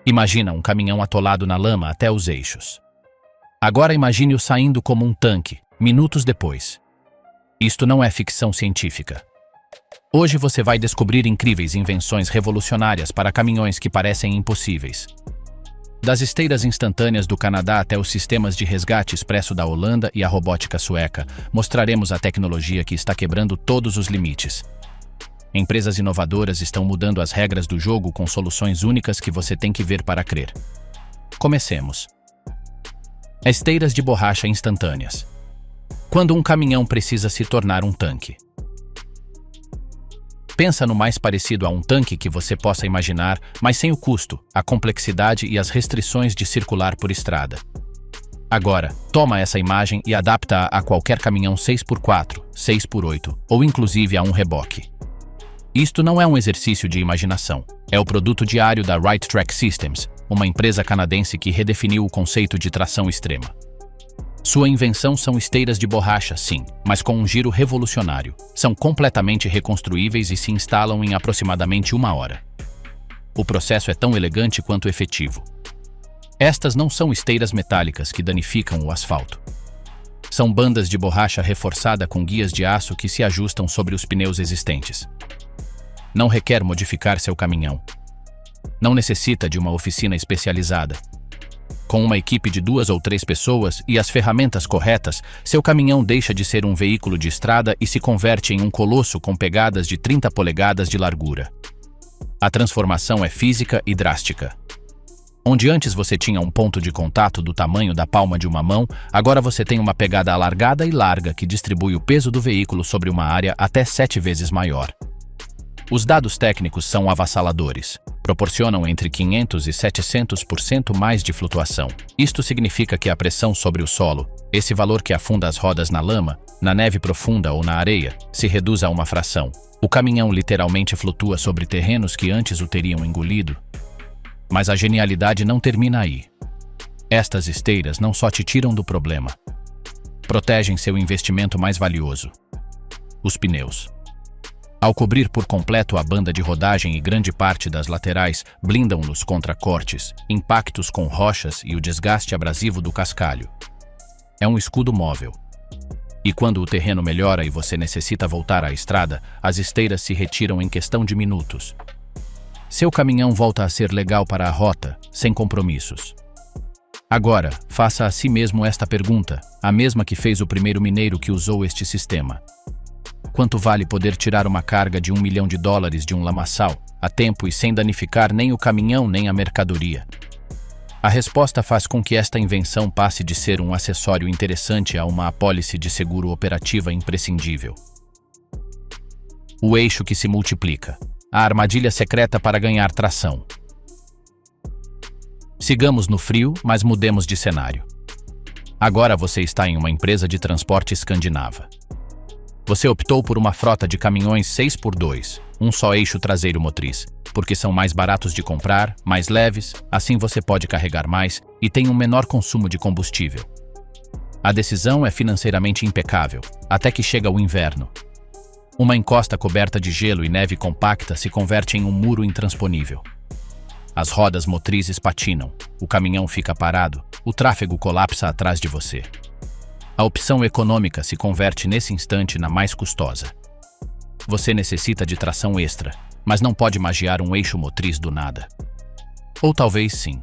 Imagina um caminhão atolado na lama até os eixos. Agora imagine-o saindo como um tanque, minutos depois. Isto não é ficção científica. Hoje você vai descobrir incríveis invenções revolucionárias para caminhões que parecem impossíveis. Das esteiras instantâneas do Canadá até os sistemas de resgate expresso da Holanda e a robótica sueca, mostraremos a tecnologia que está quebrando todos os limites. Empresas inovadoras estão mudando as regras do jogo com soluções únicas que você tem que ver para crer. Comecemos. Esteiras de borracha instantâneas. Quando um caminhão precisa se tornar um tanque. Pensa no mais parecido a um tanque que você possa imaginar, mas sem o custo, a complexidade e as restrições de circular por estrada. Agora, toma essa imagem e adapta-a a qualquer caminhão 6x4, 6x8 ou inclusive a um reboque. Isto não é um exercício de imaginação. É o produto diário da Right Track Systems, uma empresa canadense que redefiniu o conceito de tração extrema. Sua invenção são esteiras de borracha, sim, mas com um giro revolucionário. São completamente reconstruíveis e se instalam em aproximadamente 1 hora. O processo é tão elegante quanto efetivo. Estas não são esteiras metálicas que danificam o asfalto. São bandas de borracha reforçada com guias de aço que se ajustam sobre os pneus existentes. Não requer modificar seu caminhão. Não necessita de uma oficina especializada. Com uma equipe de 2 ou 3 pessoas e as ferramentas corretas, seu caminhão deixa de ser um veículo de estrada e se converte em um colosso com pegadas de 30 polegadas de largura. A transformação é física e drástica. Onde antes você tinha um ponto de contato do tamanho da palma de uma mão, agora você tem uma pegada alargada e larga que distribui o peso do veículo sobre uma área até 7 vezes maior. Os dados técnicos são avassaladores. Proporcionam entre 500% e 700% mais de flutuação. Isto significa que a pressão sobre o solo, esse valor que afunda as rodas na lama, na neve profunda ou na areia, se reduz a uma fração. O caminhão literalmente flutua sobre terrenos que antes o teriam engolido. Mas a genialidade não termina aí. Estas esteiras não só te tiram do problema, protegem seu investimento mais valioso: os pneus. Ao cobrir por completo a banda de rodagem e grande parte das laterais, blindam-nos contra cortes, impactos com rochas e o desgaste abrasivo do cascalho. É um escudo móvel. E quando o terreno melhora e você necessita voltar à estrada, as esteiras se retiram em questão de minutos. Seu caminhão volta a ser legal para a rota, sem compromissos. Agora, faça a si mesmo esta pergunta, a mesma que fez o primeiro mineiro que usou este sistema. Quanto vale poder tirar uma carga de $1 milhão de um lamaçal, a tempo e sem danificar nem o caminhão nem a mercadoria? A resposta faz com que esta invenção passe de ser um acessório interessante a uma apólice de seguro operativa imprescindível. O eixo que se multiplica. A armadilha secreta para ganhar tração. Sigamos no frio, mas mudemos de cenário. Agora você está em uma empresa de transporte escandinava. Você optou por uma frota de caminhões 6x2, um só eixo traseiro motriz, porque são mais baratos de comprar, mais leves, assim você pode carregar mais e tem um menor consumo de combustível. A decisão é financeiramente impecável, até que chega o inverno. Uma encosta coberta de gelo e neve compacta se converte em um muro intransponível. As rodas motrizes patinam, o caminhão fica parado, o tráfego colapsa atrás de você. A opção econômica se converte nesse instante na mais custosa. Você necessita de tração extra, mas não pode magiar um eixo motriz do nada. Ou talvez sim.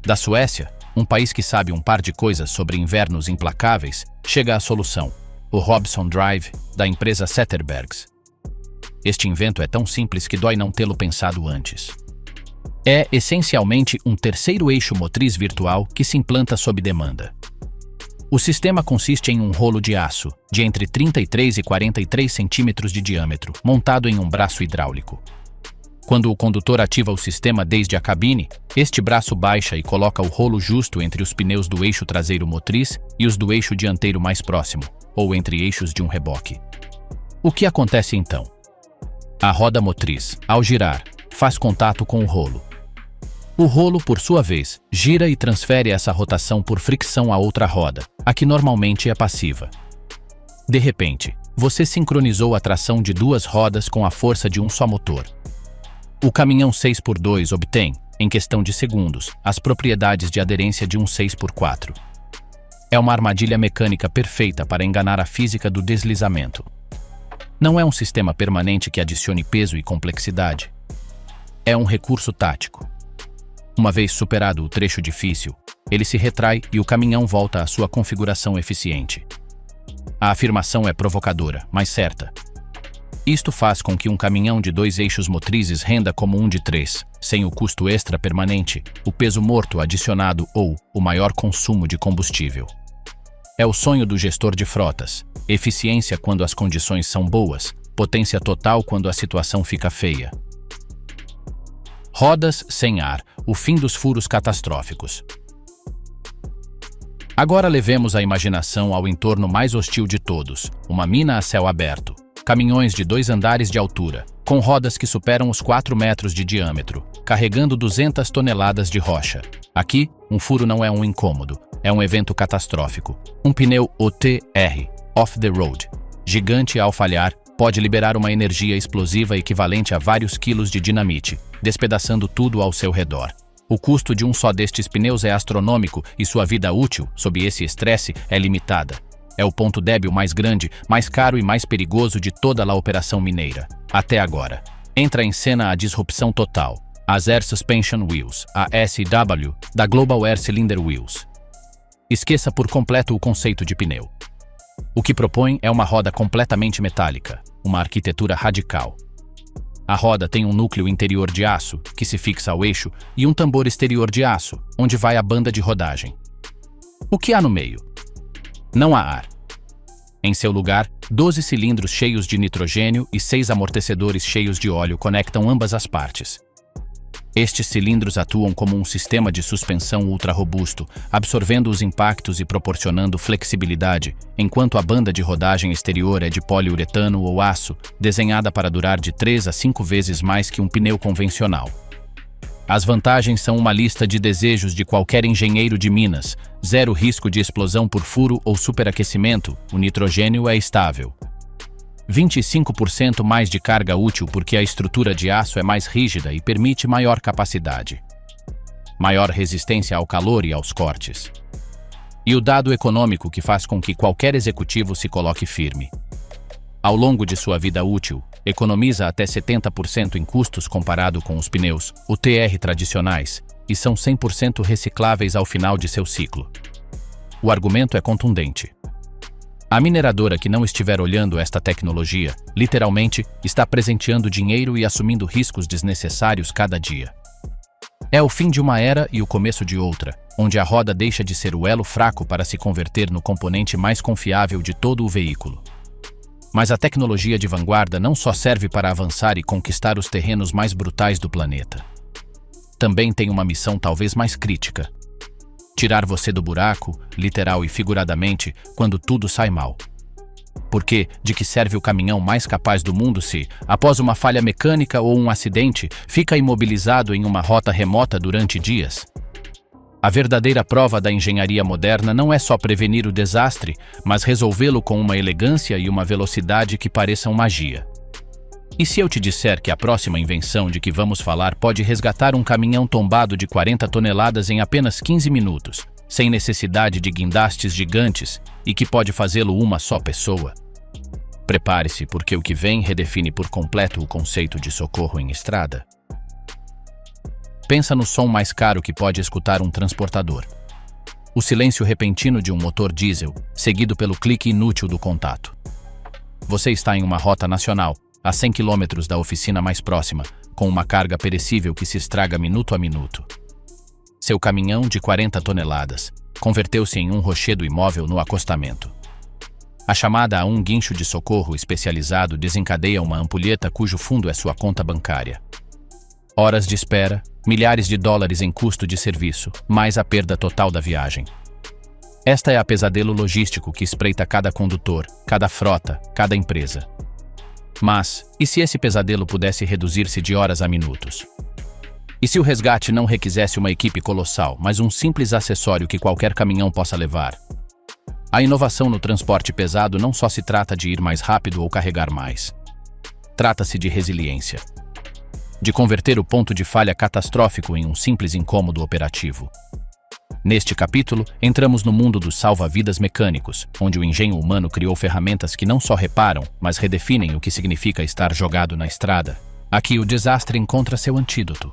Da Suécia, um país que sabe um par de coisas sobre invernos implacáveis, chega a solução: o Robson Drive, da empresa Zetterbergs. Este invento é tão simples que dói não tê-lo pensado antes. É, essencialmente, um terceiro eixo motriz virtual que se implanta sob demanda. O sistema consiste em um rolo de aço, de entre 33 e 43 centímetros de diâmetro, montado em um braço hidráulico. Quando o condutor ativa o sistema desde a cabine, este braço baixa e coloca o rolo justo entre os pneus do eixo traseiro motriz e os do eixo dianteiro mais próximo, ou entre eixos de um reboque. O que acontece então? A roda motriz, ao girar, faz contato com o rolo. O rolo, por sua vez, gira e transfere essa rotação por fricção a outra roda, a que normalmente é passiva. De repente, você sincronizou a tração de 2 rodas com a força de um só motor. O caminhão 6x2 obtém, em questão de segundos, as propriedades de aderência de um 6x4. É uma armadilha mecânica perfeita para enganar a física do deslizamento. Não é um sistema permanente que adicione peso e complexidade. É um recurso tático. Uma vez superado o trecho difícil, ele se retrai e o caminhão volta à sua configuração eficiente. A afirmação é provocadora, mas certa. Isto faz com que um caminhão de 2 eixos motrizes renda como um de 3, sem o custo extra permanente, o peso morto adicionado ou o maior consumo de combustível. É o sonho do gestor de frotas: eficiência quando as condições são boas, potência total quando a situação fica feia. Rodas sem ar, o fim dos furos catastróficos. Agora levemos a imaginação ao entorno mais hostil de todos, uma mina a céu aberto. Caminhões de 2 andares de altura, com rodas que superam os 4 metros de diâmetro, carregando 200 toneladas de rocha. Aqui, um furo não é um incômodo, é um evento catastrófico. Um pneu OTR, off the road, gigante ao falhar, pode liberar uma energia explosiva equivalente a vários quilos de dinamite, despedaçando tudo ao seu redor. O custo de um só destes pneus é astronômico e sua vida útil, sob esse estresse, é limitada. É o ponto débil mais grande, mais caro e mais perigoso de toda a operação mineira, até agora. Entra em cena a disrupção total, as Air Suspension Wheels, a SW, da Global Air Cylinder Wheels. Esqueça por completo o conceito de pneu. O que propõe é uma roda completamente metálica, uma arquitetura radical. A roda tem um núcleo interior de aço, que se fixa ao eixo, e um tambor exterior de aço, onde vai a banda de rodagem. O que há no meio? Não há ar. Em seu lugar, 12 cilindros cheios de nitrogênio e 6 amortecedores cheios de óleo conectam ambas as partes. Estes cilindros atuam como um sistema de suspensão ultra-robusto, absorvendo os impactos e proporcionando flexibilidade, enquanto a banda de rodagem exterior é de poliuretano ou aço, desenhada para durar de 3 a 5 vezes mais que um pneu convencional. As vantagens são uma lista de desejos de qualquer engenheiro de Minas: zero risco de explosão por furo ou superaquecimento, o nitrogênio é estável. 25% mais de carga útil porque a estrutura de aço é mais rígida e permite maior capacidade. Maior resistência ao calor e aos cortes. E o dado econômico que faz com que qualquer executivo se coloque firme. Ao longo de sua vida útil, economiza até 70% em custos comparado com os pneus UTR tradicionais e são 100% recicláveis ao final de seu ciclo. O argumento é contundente. A mineradora que não estiver olhando esta tecnologia, literalmente, está presenteando dinheiro e assumindo riscos desnecessários cada dia. É o fim de uma era e o começo de outra, onde a roda deixa de ser o elo fraco para se converter no componente mais confiável de todo o veículo. Mas a tecnologia de vanguarda não só serve para avançar e conquistar os terrenos mais brutais do planeta. Também tem uma missão talvez mais crítica: tirar você do buraco, literal e figuradamente, quando tudo sai mal. Porque, de que serve o caminhão mais capaz do mundo se, após uma falha mecânica ou um acidente, fica imobilizado em uma rota remota durante dias? A verdadeira prova da engenharia moderna não é só prevenir o desastre, mas resolvê-lo com uma elegância e uma velocidade que pareçam magia. E se eu te disser que a próxima invenção de que vamos falar pode resgatar um caminhão tombado de 40 toneladas em apenas 15 minutos, sem necessidade de guindastes gigantes, e que pode fazê-lo uma só pessoa? Prepare-se, porque o que vem redefine por completo o conceito de socorro em estrada. Pensa no som mais caro que pode escutar um transportador. O silêncio repentino de um motor diesel, seguido pelo clique inútil do contato. Você está em uma rota nacional, a 100 km da oficina mais próxima, com uma carga perecível que se estraga minuto a minuto. Seu caminhão de 40 toneladas converteu-se em um rochedo imóvel no acostamento. A chamada a um guincho de socorro especializado desencadeia uma ampulheta cujo fundo é sua conta bancária. Horas de espera, milhares de dólares em custo de serviço, mais a perda total da viagem. Esta é a pesadelo logístico que espreita cada condutor, cada frota, cada empresa. Mas, e se esse pesadelo pudesse reduzir-se de horas a minutos? E se o resgate não requisesse uma equipe colossal, mas um simples acessório que qualquer caminhão possa levar? A inovação no transporte pesado não só se trata de ir mais rápido ou carregar mais. Trata-se de resiliência. de converter o ponto de falha catastrófico em um simples incômodo operativo. Neste capítulo, entramos no mundo dos salva-vidas mecânicos, onde o engenho humano criou ferramentas que não só reparam, mas redefinem o que significa estar jogado na estrada. Aqui o desastre encontra seu antídoto.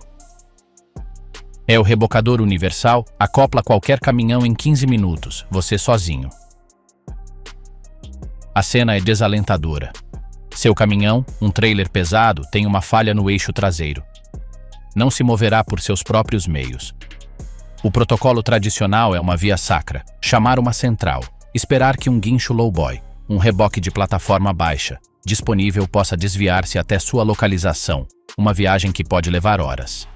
É o rebocador universal, acopla qualquer caminhão em 15 minutos, você sozinho. A cena é desalentadora. Seu caminhão, um trailer pesado, tem uma falha no eixo traseiro. Não se moverá por seus próprios meios. O protocolo tradicional é uma via sacra, chamar uma central, esperar que um guincho lowboy, um reboque de plataforma baixa, disponível possa desviar-se até sua localização, uma viagem que pode levar horas.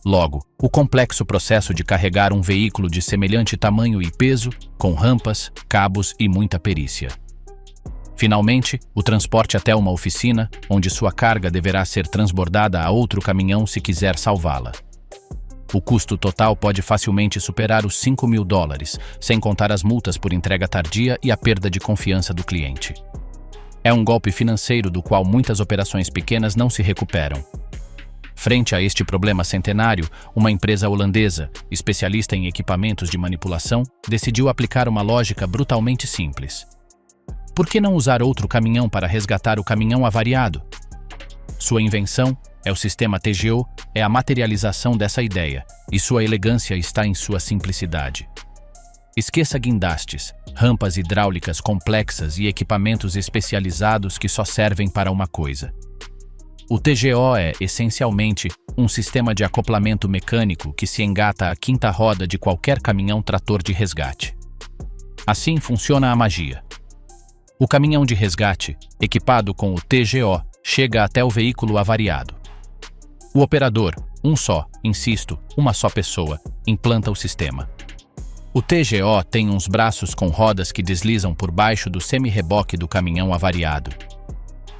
Logo, o complexo processo de carregar um veículo de semelhante tamanho e peso, com rampas, cabos e muita perícia. Finalmente, o transporte até uma oficina, onde sua carga deverá ser transbordada a outro caminhão se quiser salvá-la. O custo total pode facilmente superar os $5.000, sem contar as multas por entrega tardia e a perda de confiança do cliente. É um golpe financeiro do qual muitas operações pequenas não se recuperam. Frente a este problema centenário, uma empresa holandesa, especialista em equipamentos de manipulação, decidiu aplicar uma lógica brutalmente simples. Por que não usar outro caminhão para resgatar o caminhão avariado? Sua invenção, o sistema TGO, é a materialização dessa ideia, e sua elegância está em sua simplicidade. Esqueça guindastes, rampas hidráulicas complexas e equipamentos especializados que só servem para uma coisa. O TGO é, essencialmente, um sistema de acoplamento mecânico que se engata à quinta roda de qualquer caminhão-trator de resgate. Assim funciona a magia. O caminhão de resgate, equipado com o TGO, chega até o veículo avariado. O operador, uma só pessoa, implanta o sistema. O TGO tem uns braços com rodas que deslizam por baixo do semi-reboque do caminhão avariado.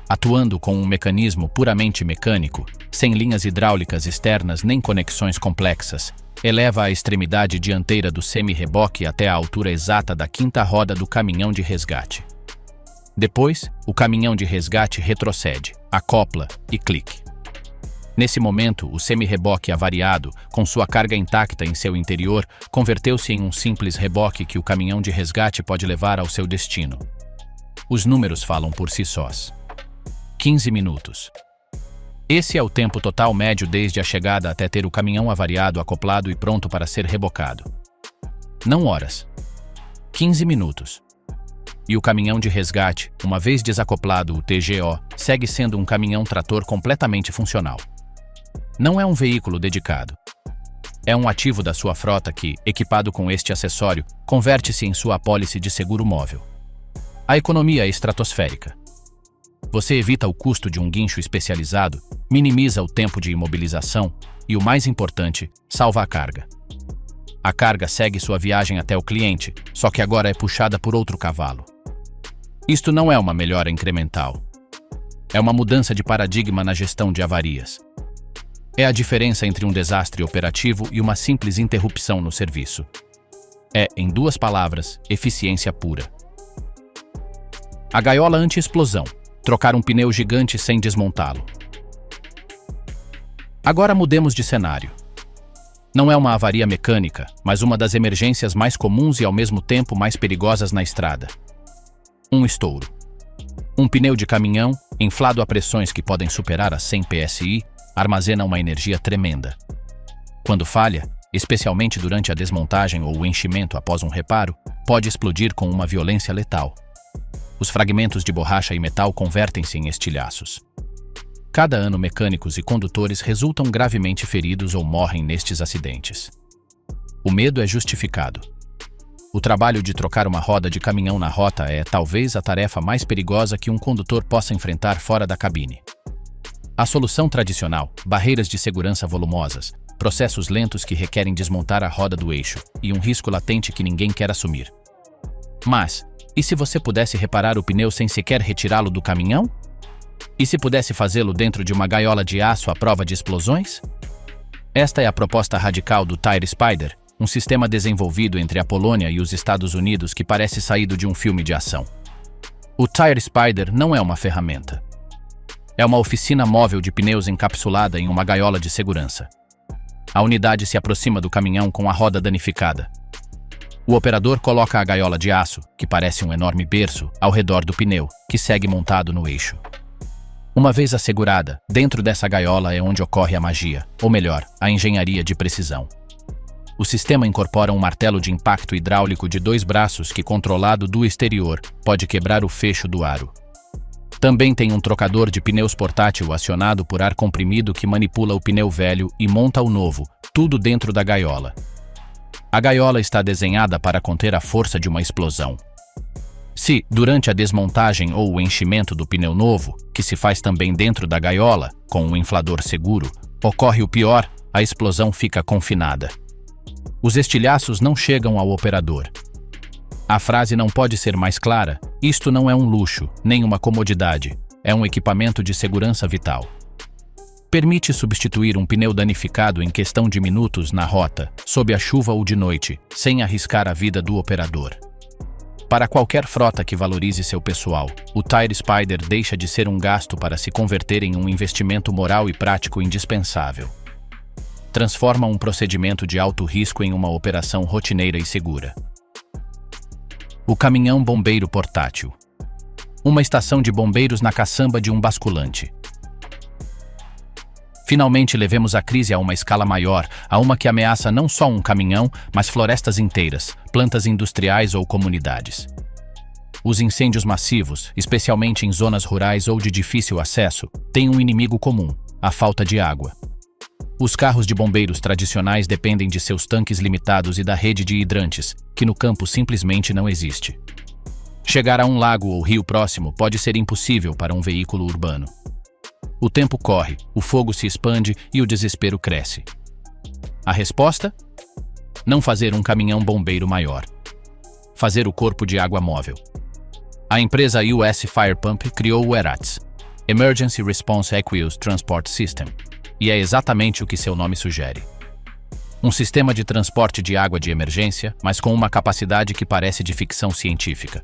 Atuando com um mecanismo puramente mecânico, sem linhas hidráulicas externas nem conexões complexas, eleva a extremidade dianteira do semi-reboque até a altura exata da quinta roda do caminhão de resgate. Depois, o caminhão de resgate retrocede, acopla e clique. Nesse momento, o semi-reboque avariado, com sua carga intacta em seu interior, converteu-se em um simples reboque que o caminhão de resgate pode levar ao seu destino. Os números falam por si sós. 15 minutos. Esse é o tempo total médio desde a chegada até ter o caminhão avariado acoplado e pronto para ser rebocado. Não horas. 15 minutos. E o caminhão de resgate, uma vez desacoplado o TGO, segue sendo um caminhão-trator completamente funcional. Não é um veículo dedicado. É um ativo da sua frota que, equipado com este acessório, converte-se em sua apólice de seguro móvel. A economia é estratosférica. Você evita o custo de um guincho especializado, minimiza o tempo de imobilização e, o mais importante, salva a carga. A carga segue sua viagem até o cliente, só que agora é puxada por outro cavalo. Isto não é uma melhora incremental. É uma mudança de paradigma na gestão de avarias. É a diferença entre um desastre operativo e uma simples interrupção no serviço. É, em duas palavras, eficiência pura. A gaiola anti-explosão. Trocar um pneu gigante sem desmontá-lo. Agora mudemos de cenário. Não é uma avaria mecânica, mas uma das emergências mais comuns e ao mesmo tempo mais perigosas na estrada. Um estouro. Um pneu de caminhão, inflado a pressões que podem superar as 100 psi, armazena uma energia tremenda. Quando falha, especialmente durante a desmontagem ou o enchimento após um reparo, pode explodir com uma violência letal. Os fragmentos de borracha e metal convertem-se em estilhaços. Cada ano, mecânicos e condutores resultam gravemente feridos ou morrem nestes acidentes. O medo é justificado. O trabalho de trocar uma roda de caminhão na rota é, talvez, a tarefa mais perigosa que um condutor possa enfrentar fora da cabine. A solução tradicional, barreiras de segurança volumosas, processos lentos que requerem desmontar a roda do eixo e um risco latente que ninguém quer assumir. Mas, e se você pudesse reparar o pneu sem sequer retirá-lo do caminhão? E se pudesse fazê-lo dentro de uma gaiola de aço à prova de explosões? Esta é a proposta radical do Tire Spider, um sistema desenvolvido entre a Polônia e os Estados Unidos que parece saído de um filme de ação. O Tire Spider não é uma ferramenta. É uma oficina móvel de pneus encapsulada em uma gaiola de segurança. A unidade se aproxima do caminhão com a roda danificada. O operador coloca a gaiola de aço, que parece um enorme berço, ao redor do pneu, que segue montado no eixo. Uma vez assegurada, dentro dessa gaiola é onde ocorre a magia, ou melhor, a engenharia de precisão. O sistema incorpora um martelo de impacto hidráulico de 2 braços que, controlado do exterior, pode quebrar o fecho do aro. Também tem um trocador de pneus portátil acionado por ar comprimido que manipula o pneu velho e monta o novo, tudo dentro da gaiola. A gaiola está desenhada para conter a força de uma explosão. Se, durante a desmontagem ou o enchimento do pneu novo, que se faz também dentro da gaiola, com um inflador seguro, ocorre o pior, a explosão fica confinada. Os estilhaços não chegam ao operador. A frase não pode ser mais clara: isto não é um luxo, nem uma comodidade, é um equipamento de segurança vital. Permite substituir um pneu danificado em questão de minutos na rota, sob a chuva ou de noite, sem arriscar a vida do operador. Para qualquer frota que valorize seu pessoal, o Tire Spider deixa de ser um gasto para se converter em um investimento moral e prático indispensável. Transforma um procedimento de alto risco em uma operação rotineira e segura. O caminhão bombeiro portátil. Uma estação de bombeiros na caçamba de um basculante. Finalmente levemos a crise a uma escala maior, a uma que ameaça não só um caminhão, mas florestas inteiras, plantas industriais ou comunidades. Os incêndios massivos, especialmente em zonas rurais ou de difícil acesso, têm um inimigo comum: a falta de água. Os carros de bombeiros tradicionais dependem de seus tanques limitados e da rede de hidrantes, que no campo simplesmente não existe. Chegar a um lago ou rio próximo pode ser impossível para um veículo urbano. O tempo corre, o fogo se expande e o desespero cresce. A resposta? Não fazer um caminhão bombeiro maior. Fazer o corpo de água móvel. A empresa US Fire Pump criou o ERATS, Emergency Response Aqueous Transport System, e é exatamente o que seu nome sugere. Um sistema de transporte de água de emergência, mas com uma capacidade que parece de ficção científica.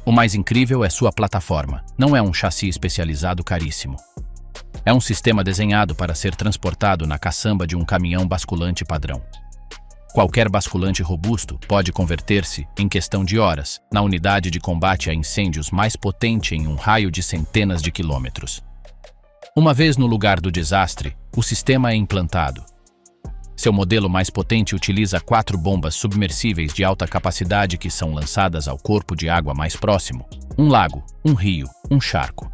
O mais incrível é sua plataforma, não é um chassi especializado caríssimo. É um sistema desenhado para ser transportado na caçamba de um caminhão basculante padrão. Qualquer basculante robusto pode converter-se, em questão de horas, na unidade de combate a incêndios mais potente em um raio de centenas de quilômetros. Uma vez no lugar do desastre, o sistema é implantado. Seu modelo mais potente utiliza 4 bombas submersíveis de alta capacidade que são lançadas ao corpo de água mais próximo: um lago, um rio, um charco.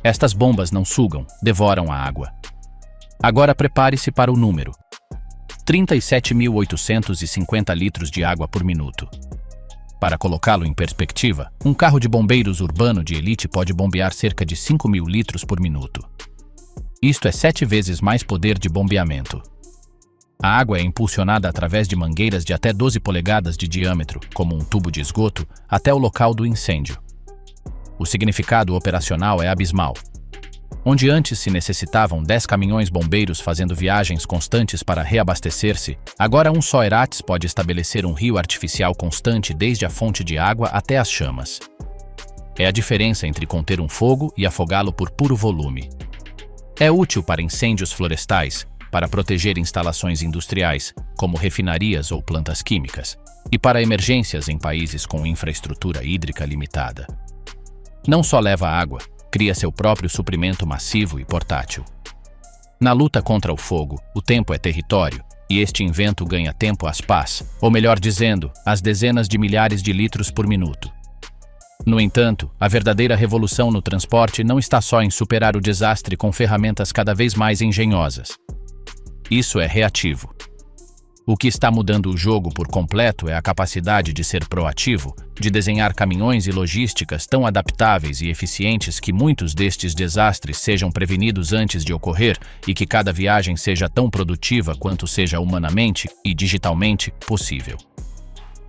Estas bombas não sugam, devoram a água. Agora prepare-se para o número: 37.850 litros de água por minuto. Para colocá-lo em perspectiva, um carro de bombeiros urbano de elite pode bombear cerca de 5.000 litros por minuto. Isto é 7 vezes mais poder de bombeamento. A água é impulsionada através de mangueiras de até 12 polegadas de diâmetro, como um tubo de esgoto, até o local do incêndio. O significado operacional é abismal. Onde antes se necessitavam 10 caminhões bombeiros fazendo viagens constantes para reabastecer-se, agora um só ERATS pode estabelecer um rio artificial constante desde a fonte de água até as chamas. É a diferença entre conter um fogo e afogá-lo por puro volume. É útil para incêndios florestais, para proteger instalações industriais, como refinarias ou plantas químicas, e para emergências em países com infraestrutura hídrica limitada. Não só leva água, cria seu próprio suprimento massivo e portátil. Na luta contra o fogo, o tempo é território, e este invento ganha tempo às pás, ou melhor dizendo, às dezenas de milhares de litros por minuto. No entanto, a verdadeira revolução no transporte não está só em superar o desastre com ferramentas cada vez mais engenhosas. Isso é reativo. O que está mudando o jogo por completo é a capacidade de ser proativo, de desenhar caminhões e logísticas tão adaptáveis e eficientes que muitos destes desastres sejam prevenidos antes de ocorrer e que cada viagem seja tão produtiva quanto seja humanamente e digitalmente possível.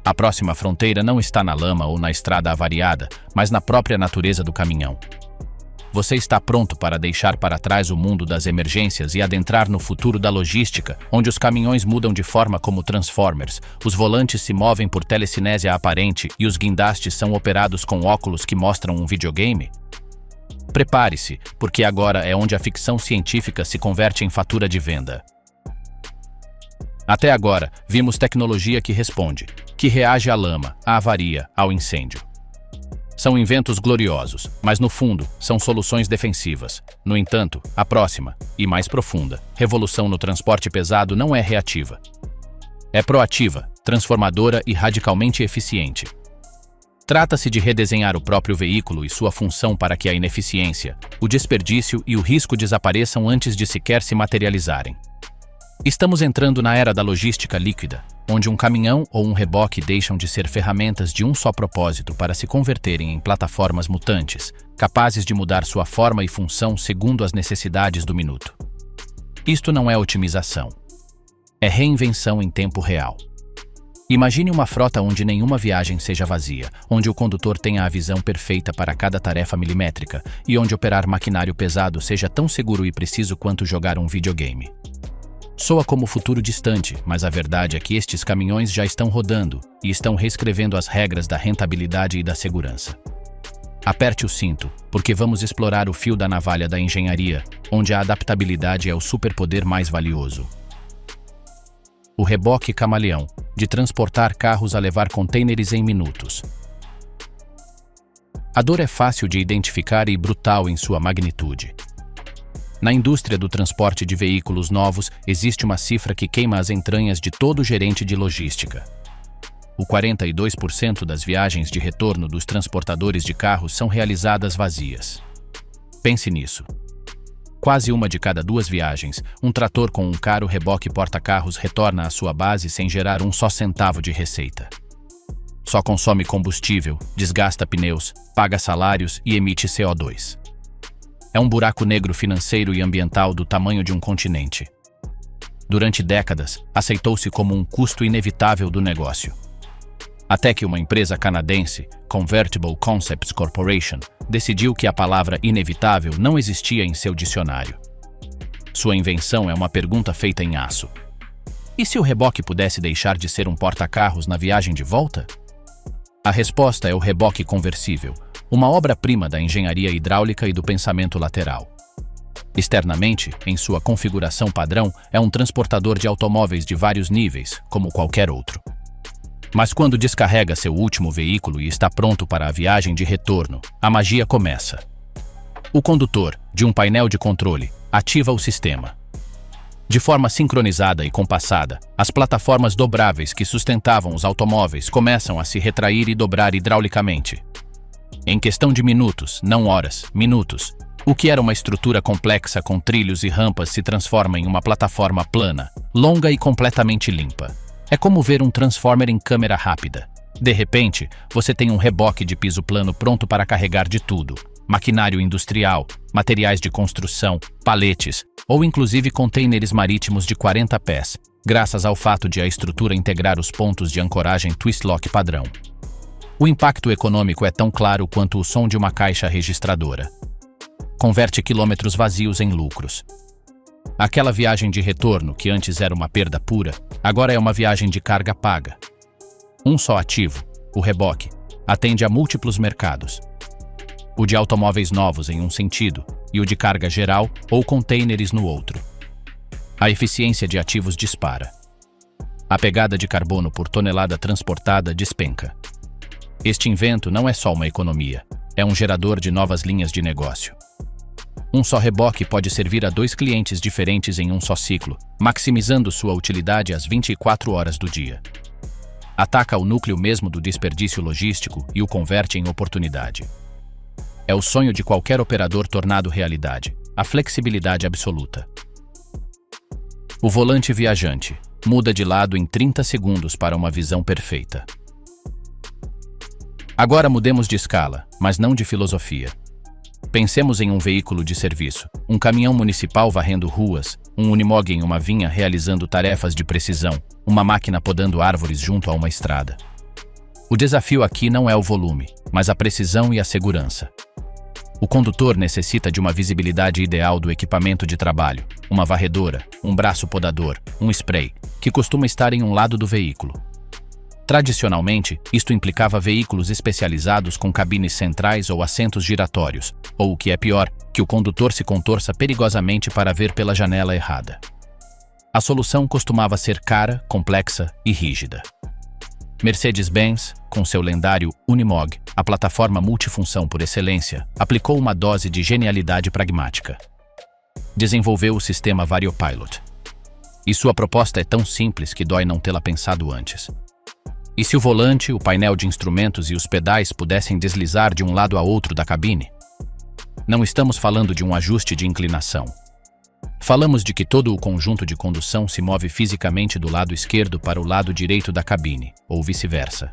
A próxima fronteira não está na lama ou na estrada avariada, mas na própria natureza do caminhão. Você está pronto para deixar para trás o mundo das emergências e adentrar no futuro da logística, onde os caminhões mudam de forma como Transformers, os volantes se movem por telecinésia aparente e os guindastes são operados com óculos que mostram um videogame? Prepare-se, porque agora é onde a ficção científica se converte em fatura de venda. Até agora, vimos tecnologia que responde, que reage à lama, à avaria, ao incêndio. São inventos gloriosos, mas no fundo, são soluções defensivas. No entanto, a próxima, e mais profunda, revolução no transporte pesado não é reativa. É proativa, transformadora e radicalmente eficiente. Trata-se de redesenhar o próprio veículo e sua função para que a ineficiência, o desperdício e o risco desapareçam antes de sequer se materializarem. Estamos entrando na era da logística líquida, onde um caminhão ou um reboque deixam de ser ferramentas de um só propósito para se converterem em plataformas mutantes, capazes de mudar sua forma e função segundo as necessidades do minuto. Isto não é otimização. É reinvenção em tempo real. Imagine uma frota onde nenhuma viagem seja vazia, onde o condutor tenha a visão perfeita para cada tarefa milimétrica e onde operar maquinário pesado seja tão seguro e preciso quanto jogar um videogame. Soa como futuro distante, mas a verdade é que estes caminhões já estão rodando e estão reescrevendo as regras da rentabilidade e da segurança. Aperte o cinto, porque vamos explorar o fio da navalha da engenharia, onde a adaptabilidade é o superpoder mais valioso. O reboque camaleão, de transportar carros a levar contêineres em minutos. A dor é fácil de identificar e brutal em sua magnitude. Na indústria do transporte de veículos novos, existe uma cifra que queima as entranhas de todo gerente de logística. O 42% das viagens de retorno dos transportadores de carros são realizadas vazias. Pense nisso. Quase uma de cada 2 viagens, um trator com um caro reboque porta-carros retorna à sua base sem gerar um só centavo de receita. Só consome combustível, desgasta pneus, paga salários e emite CO2. É um buraco negro financeiro e ambiental do tamanho de um continente. Durante décadas, aceitou-se como um custo inevitável do negócio. Até que uma empresa canadense, Convertible Concepts Corporation, decidiu que a palavra inevitável não existia em seu dicionário. Sua invenção é uma pergunta feita em aço. E se o reboque pudesse deixar de ser um porta-carros na viagem de volta? A resposta é o reboque conversível, uma obra-prima da engenharia hidráulica e do pensamento lateral. Externamente, em sua configuração padrão, é um transportador de automóveis de vários níveis, como qualquer outro. Mas quando descarrega seu último veículo e está pronto para a viagem de retorno, a magia começa. O condutor, de um painel de controle, ativa o sistema. De forma sincronizada e compassada, as plataformas dobráveis que sustentavam os automóveis começam a se retrair e dobrar hidraulicamente. Em questão de minutos, não horas, minutos, o que era uma estrutura complexa com trilhos e rampas se transforma em uma plataforma plana, longa e completamente limpa. É como ver um transformer em câmera rápida. De repente, você tem um reboque de piso plano pronto para carregar de tudo: maquinário industrial, materiais de construção, paletes, ou inclusive contêineres marítimos de 40 pés, graças ao fato de a estrutura integrar os pontos de ancoragem twist-lock padrão. O impacto econômico é tão claro quanto o som de uma caixa registradora. Converte quilômetros vazios em lucros. Aquela viagem de retorno, que antes era uma perda pura, agora é uma viagem de carga paga. Um só ativo, o reboque, atende a múltiplos mercados. O de automóveis novos em um sentido e o de carga geral ou contêineres no outro. A eficiência de ativos dispara. A pegada de carbono por tonelada transportada despenca. Este invento não é só uma economia, é um gerador de novas linhas de negócio. Um só reboque pode servir a 2 clientes diferentes em um só ciclo, maximizando sua utilidade às 24 horas do dia. Ataca o núcleo mesmo do desperdício logístico e o converte em oportunidade. É o sonho de qualquer operador tornado realidade, a flexibilidade absoluta. O volante viajante muda de lado em 30 segundos para uma visão perfeita. Agora mudemos de escala, mas não de filosofia. Pensemos em um veículo de serviço, um caminhão municipal varrendo ruas, um unimog em uma vinha realizando tarefas de precisão, uma máquina podando árvores junto a uma estrada. O desafio aqui não é o volume, mas a precisão e a segurança. O condutor necessita de uma visibilidade ideal do equipamento de trabalho, uma varredora, um braço podador, um spray, que costuma estar em um lado do veículo. Tradicionalmente, isto implicava veículos especializados com cabines centrais ou assentos giratórios, ou o que é pior, que o condutor se contorça perigosamente para ver pela janela errada. A solução costumava ser cara, complexa e rígida. Mercedes-Benz, com seu lendário Unimog, a plataforma multifunção por excelência, aplicou uma dose de genialidade pragmática. Desenvolveu o sistema Variopilot. E sua proposta é tão simples que dói não tê-la pensado antes. E se o volante, o painel de instrumentos e os pedais pudessem deslizar de um lado a outro da cabine? Não estamos falando de um ajuste de inclinação. Falamos de que todo o conjunto de condução se move fisicamente do lado esquerdo para o lado direito da cabine, ou vice-versa.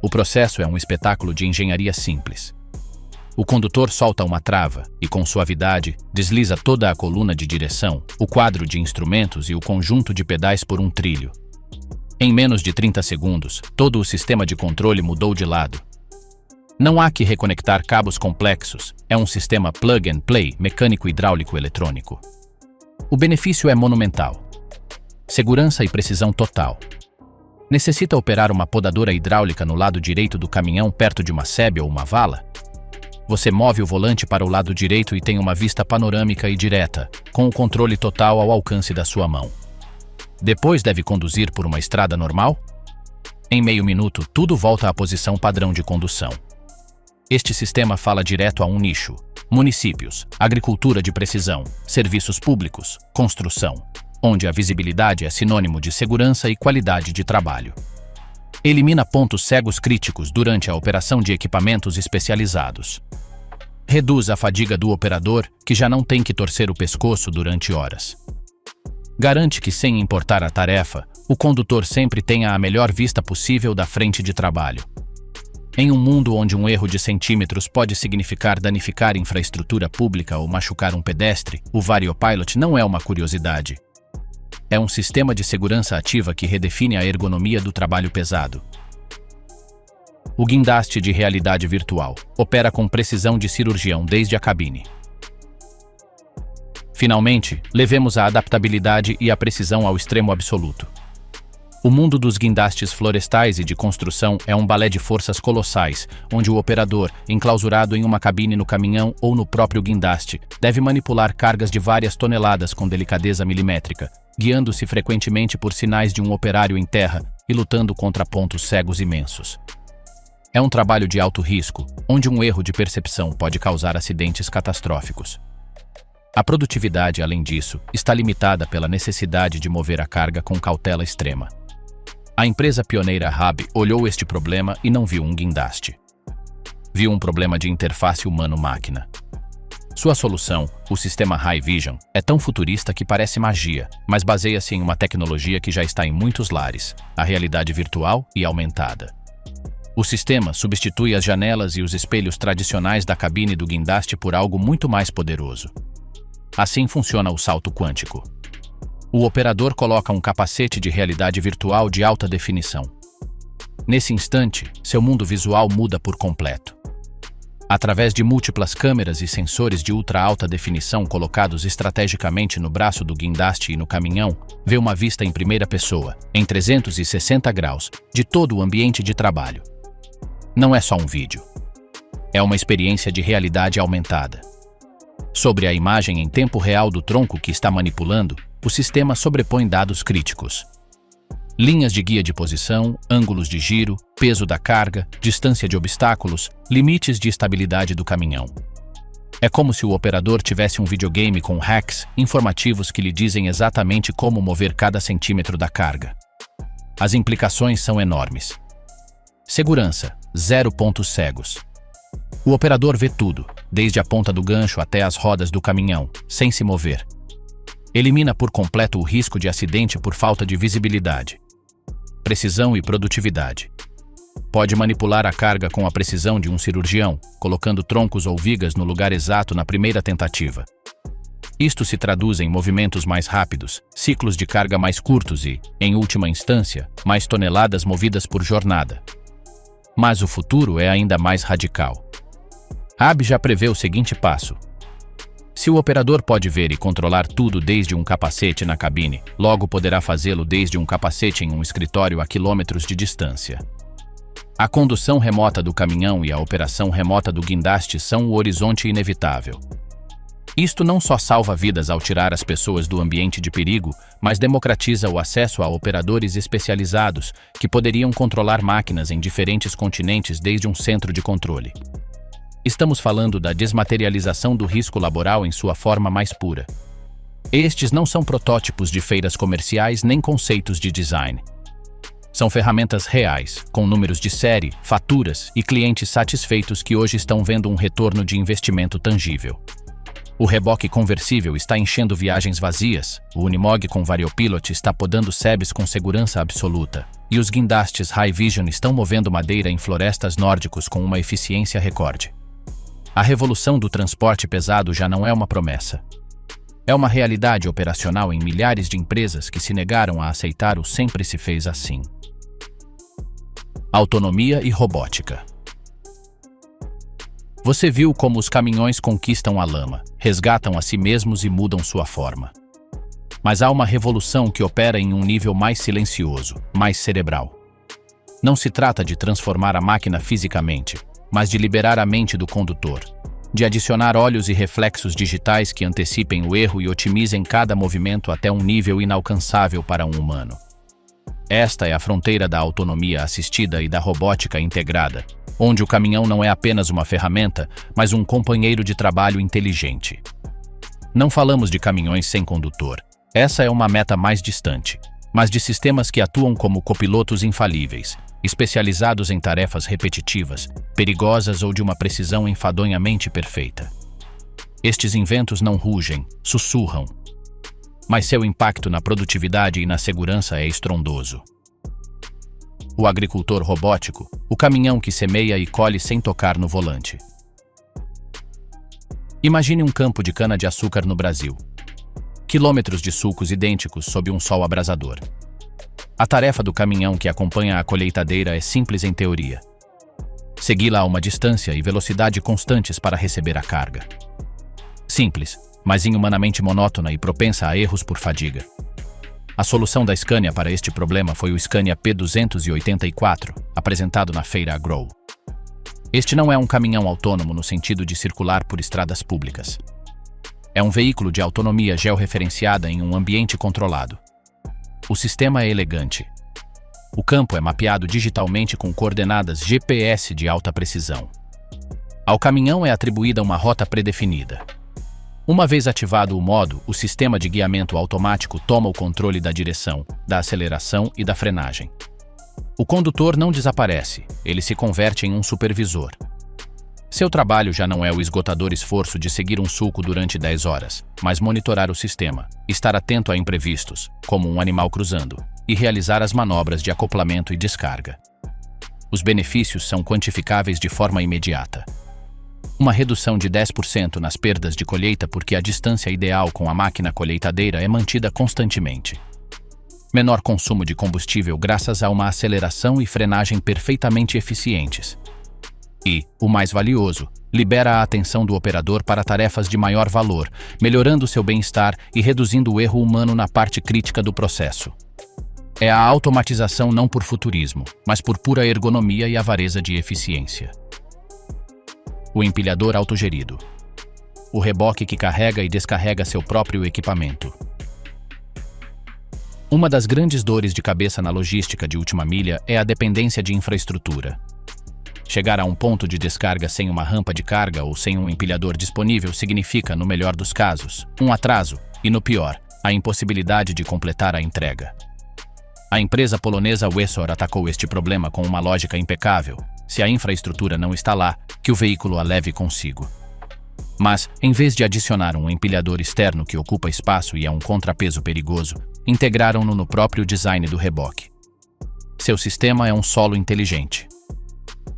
O processo é um espetáculo de engenharia simples. O condutor solta uma trava e, com suavidade, desliza toda a coluna de direção, o quadro de instrumentos e o conjunto de pedais por um trilho. Em menos de 30 segundos, todo o sistema de controle mudou de lado. Não há que reconectar cabos complexos, é um sistema plug-and-play mecânico-hidráulico-eletrônico. O benefício é monumental. Segurança e precisão total. Necessita operar uma podadora hidráulica no lado direito do caminhão perto de uma sebe ou uma vala? Você move o volante para o lado direito e tem uma vista panorâmica e direta, com o controle total ao alcance da sua mão. Depois deve conduzir por uma estrada normal? Em meio minuto, tudo volta à posição padrão de condução. Este sistema fala direto a um nicho: municípios, agricultura de precisão, serviços públicos, construção, onde a visibilidade é sinônimo de segurança e qualidade de trabalho. Elimina pontos cegos críticos durante a operação de equipamentos especializados. Reduz a fadiga do operador, que já não tem que torcer o pescoço durante horas. Garante que, sem importar a tarefa, o condutor sempre tenha a melhor vista possível da frente de trabalho. Em um mundo onde um erro de centímetros pode significar danificar infraestrutura pública ou machucar um pedestre, o Variopilot não é uma curiosidade. É um sistema de segurança ativa que redefine a ergonomia do trabalho pesado. O guindaste de realidade virtual opera com precisão de cirurgião desde a cabine. Finalmente, levemos a adaptabilidade e a precisão ao extremo absoluto. O mundo dos guindastes florestais e de construção é um balé de forças colossais, onde o operador, enclausurado em uma cabine no caminhão ou no próprio guindaste, deve manipular cargas de várias toneladas com delicadeza milimétrica, guiando-se frequentemente por sinais de um operário em terra e lutando contra pontos cegos imensos. É um trabalho de alto risco, onde um erro de percepção pode causar acidentes catastróficos. A produtividade, além disso, está limitada pela necessidade de mover a carga com cautela extrema. A empresa pioneira Hub olhou este problema e não viu um guindaste. Viu um problema de interface humano-máquina. Sua solução, o sistema High Vision, é tão futurista que parece magia, mas baseia-se em uma tecnologia que já está em muitos lares, a realidade virtual e aumentada. O sistema substitui as janelas e os espelhos tradicionais da cabine do guindaste por algo muito mais poderoso. Assim funciona o salto quântico. O operador coloca um capacete de realidade virtual de alta definição. Nesse instante, seu mundo visual muda por completo. Através de múltiplas câmeras e sensores de ultra-alta definição colocados estrategicamente no braço do guindaste e no caminhão, vê uma vista em primeira pessoa, em 360 graus, de todo o ambiente de trabalho. Não é só um vídeo. É uma experiência de realidade aumentada. Sobre a imagem em tempo real do tronco que está manipulando, o sistema sobrepõe dados críticos. Linhas de guia de posição, ângulos de giro, peso da carga, distância de obstáculos, limites de estabilidade do caminhão. É como se o operador tivesse um videogame com hacks informativos que lhe dizem exatamente como mover cada centímetro da carga. As implicações são enormes. Segurança, 0 pontos cegos. O operador vê tudo, desde a ponta do gancho até as rodas do caminhão, sem se mover. Elimina por completo o risco de acidente por falta de visibilidade. Precisão e produtividade. Pode manipular a carga com a precisão de um cirurgião, colocando troncos ou vigas no lugar exato na primeira tentativa. Isto se traduz em movimentos mais rápidos, ciclos de carga mais curtos e, em última instância, mais toneladas movidas por jornada. Mas o futuro é ainda mais radical. Hub já prevê o seguinte passo: Se o operador pode ver e controlar tudo desde um capacete na cabine, logo poderá fazê-lo desde um capacete em um escritório a quilômetros de distância. A condução remota do caminhão e a operação remota do guindaste são o horizonte inevitável. Isto não só salva vidas ao tirar as pessoas do ambiente de perigo, mas democratiza o acesso a operadores especializados que poderiam controlar máquinas em diferentes continentes desde um centro de controle. Estamos falando da desmaterialização do risco laboral em sua forma mais pura. Estes não são protótipos de feiras comerciais nem conceitos de design. São ferramentas reais, com números de série, faturas e clientes satisfeitos que hoje estão vendo um retorno de investimento tangível. O reboque conversível está enchendo viagens vazias, o Unimog com Variopilot está podando sebes com segurança absoluta, e os guindastes High Vision estão movendo madeira em florestas nórdicos com uma eficiência recorde. A revolução do transporte pesado já não é uma promessa. É uma realidade operacional em milhares de empresas que se negaram a aceitar o sempre se fez assim. Autonomia e robótica. Você viu como os caminhões conquistam a lama, resgatam a si mesmos e mudam sua forma. Mas há uma revolução que opera em um nível mais silencioso, mais cerebral. Não se trata de transformar a máquina fisicamente, mas de liberar a mente do condutor, de adicionar olhos e reflexos digitais que antecipem o erro e otimizem cada movimento até um nível inalcançável para um humano. Esta é a fronteira da autonomia assistida e da robótica integrada, onde o caminhão não é apenas uma ferramenta, mas um companheiro de trabalho inteligente. Não falamos de caminhões sem condutor. Essa é uma meta mais distante, mas de sistemas que atuam como copilotos infalíveis, especializados em tarefas repetitivas, perigosas ou de uma precisão enfadonhamente perfeita. Estes inventos não rugem, sussurram, mas seu impacto na produtividade e na segurança é estrondoso. O agricultor robótico, o caminhão que semeia e colhe sem tocar no volante. Imagine um campo de cana-de-açúcar no Brasil. Quilômetros de sulcos idênticos sob um sol abrasador. A tarefa do caminhão que acompanha a colheitadeira é simples em teoria. Segui-la a uma distância e velocidade constantes para receber a carga. Simples, mas inhumanamente monótona e propensa a erros por fadiga. A solução da Scania para este problema foi o Scania P284, apresentado na feira Grow. Este não é um caminhão autônomo no sentido de circular por estradas públicas. É um veículo de autonomia georreferenciada em um ambiente controlado. O sistema é elegante. O campo é mapeado digitalmente com coordenadas GPS de alta precisão. Ao caminhão é atribuída uma rota predefinida. Uma vez ativado o modo, o sistema de guiamento automático toma o controle da direção, da aceleração e da frenagem. O condutor não desaparece, ele se converte em um supervisor. Seu trabalho já não é o esgotador esforço de seguir um sulco durante 10 horas, mas monitorar o sistema, estar atento a imprevistos, como um animal cruzando, e realizar as manobras de acoplamento e descarga. Os benefícios são quantificáveis de forma imediata. Uma redução de 10% nas perdas de colheita porque a distância ideal com a máquina colheitadeira é mantida constantemente. Menor consumo de combustível graças a uma aceleração e frenagem perfeitamente eficientes. E, o mais valioso, libera a atenção do operador para tarefas de maior valor, melhorando seu bem-estar e reduzindo o erro humano na parte crítica do processo. É a automatização não por futurismo, mas por pura ergonomia e avareza de eficiência. O empilhador autogerido. O reboque que carrega e descarrega seu próprio equipamento. Uma das grandes dores de cabeça na logística de última milha é a dependência de infraestrutura. Chegar a um ponto de descarga sem uma rampa de carga ou sem um empilhador disponível significa, no melhor dos casos, um atraso e, no pior, a impossibilidade de completar a entrega. A empresa polonesa Wesor atacou este problema com uma lógica impecável. Se a infraestrutura não está lá, que o veículo a leve consigo. Mas, em vez de adicionar um empilhador externo que ocupa espaço e é um contrapeso perigoso, integraram-no no próprio design do reboque. Seu sistema é um solo inteligente.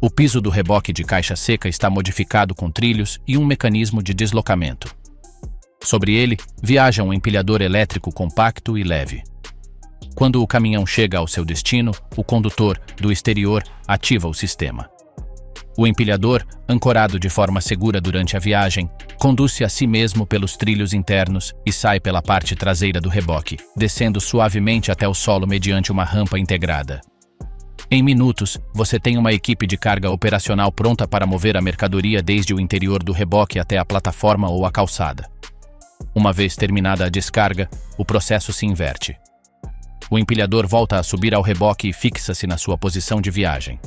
O piso do reboque de caixa seca está modificado com trilhos e um mecanismo de deslocamento. Sobre ele, viaja um empilhador elétrico compacto e leve. Quando o caminhão chega ao seu destino, o condutor, do exterior, ativa o sistema. O empilhador, ancorado de forma segura durante a viagem, conduz-se a si mesmo pelos trilhos internos e sai pela parte traseira do reboque, descendo suavemente até o solo mediante uma rampa integrada. Em minutos, você tem uma equipe de carga operacional pronta para mover a mercadoria desde o interior do reboque até a plataforma ou a calçada. Uma vez terminada a descarga, o processo se inverte. O empilhador volta a subir ao reboque e fixa-se na sua posição de viagem.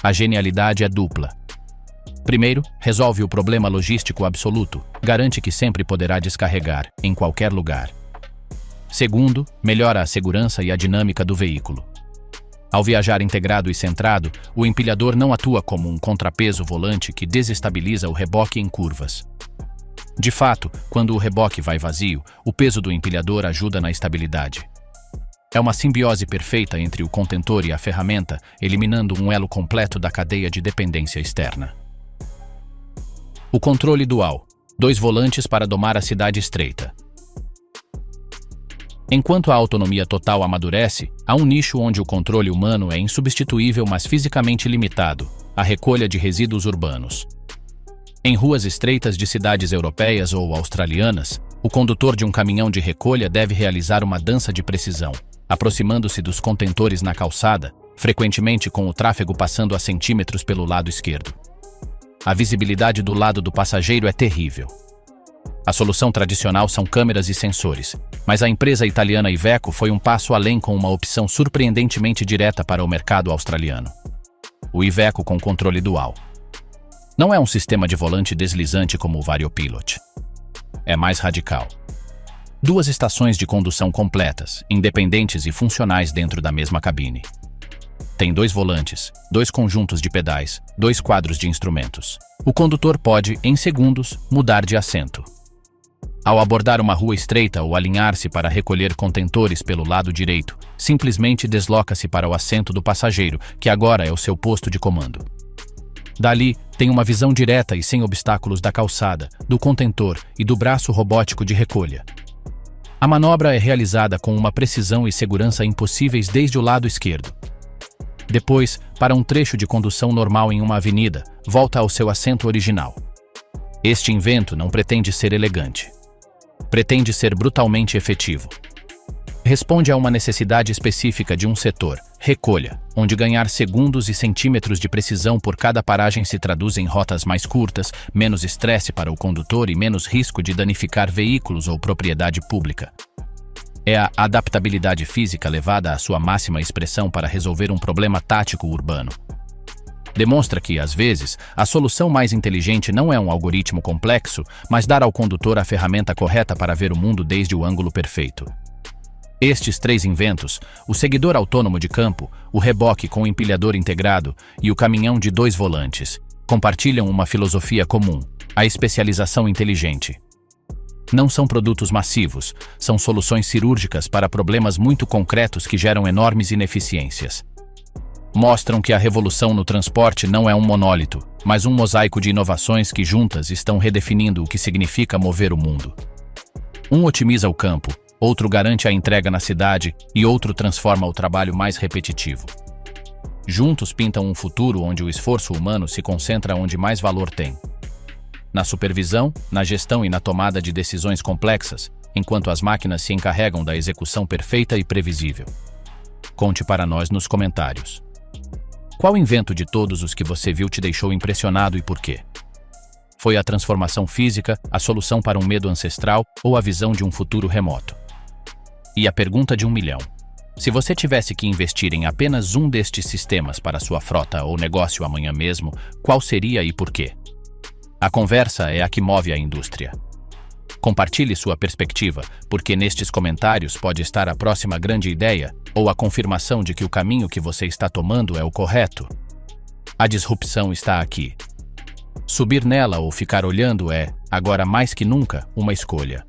A genialidade é dupla. Primeiro, resolve o problema logístico absoluto, garante que sempre poderá descarregar, em qualquer lugar. Segundo, melhora a segurança e a dinâmica do veículo. Ao viajar integrado e centrado, o empilhador não atua como um contrapeso volante que desestabiliza o reboque em curvas. De fato, quando o reboque vai vazio, o peso do empilhador ajuda na estabilidade. É uma simbiose perfeita entre o contentor e a ferramenta, eliminando um elo completo da cadeia de dependência externa. O controle dual. 2 volantes para domar a cidade estreita. Enquanto a autonomia total amadurece, há um nicho onde o controle humano é insubstituível, mas fisicamente limitado: a recolha de resíduos urbanos. Em ruas estreitas de cidades europeias ou australianas, o condutor de um caminhão de recolha deve realizar uma dança de precisão, aproximando-se dos contentores na calçada, frequentemente com o tráfego passando a centímetros pelo lado esquerdo. A visibilidade do lado do passageiro é terrível. A solução tradicional são câmeras e sensores, mas a empresa italiana Iveco foi um passo além com uma opção surpreendentemente direta para o mercado australiano. O Iveco com controle dual. Não é um sistema de volante deslizante como o Variopilot. É mais radical. 2 estações de condução completas, independentes e funcionais dentro da mesma cabine. Tem 2 volantes, 2 conjuntos de pedais, 2 quadros de instrumentos. O condutor pode, em segundos, mudar de assento. Ao abordar uma rua estreita ou alinhar-se para recolher contentores pelo lado direito, simplesmente desloca-se para o assento do passageiro, que agora é o seu posto de comando. Dali, tem uma visão direta e sem obstáculos da calçada, do contentor e do braço robótico de recolha. A manobra é realizada com uma precisão e segurança impossíveis desde o lado esquerdo. Depois, para um trecho de condução normal em uma avenida, volta ao seu assento original. Este invento não pretende ser elegante. Pretende ser brutalmente efetivo. Responde a uma necessidade específica de um setor, recolha, onde ganhar segundos e centímetros de precisão por cada paragem se traduz em rotas mais curtas, menos estresse para o condutor e menos risco de danificar veículos ou propriedade pública. É a adaptabilidade física levada à sua máxima expressão para resolver um problema tático urbano. Demonstra que, às vezes, a solução mais inteligente não é um algoritmo complexo, mas dar ao condutor a ferramenta correta para ver o mundo desde o ângulo perfeito. Estes 3 inventos, o seguidor autônomo de campo, o reboque com empilhador integrado e o caminhão de 2 volantes, compartilham uma filosofia comum: a especialização inteligente. Não são produtos massivos, são soluções cirúrgicas para problemas muito concretos que geram enormes ineficiências. Mostram que a revolução no transporte não é um monólito, mas um mosaico de inovações que juntas estão redefinindo o que significa mover o mundo. Um otimiza o campo, outro garante a entrega na cidade e outro transforma o trabalho mais repetitivo. Juntos pintam um futuro onde o esforço humano se concentra onde mais valor tem: na supervisão, na gestão e na tomada de decisões complexas, enquanto as máquinas se encarregam da execução perfeita e previsível. Conte para nós nos comentários. Qual invento de todos os que você viu te deixou impressionado e por quê? Foi a transformação física, a solução para um medo ancestral ou a visão de um futuro remoto? E a pergunta de 1 milhão. Se você tivesse que investir em apenas um destes sistemas para sua frota ou negócio amanhã mesmo, qual seria e por quê? A conversa é a que move a indústria. Compartilhe sua perspectiva, porque nestes comentários pode estar a próxima grande ideia ou a confirmação de que o caminho que você está tomando é o correto. A disrupção está aqui. Subir nela ou ficar olhando é, agora mais que nunca, uma escolha.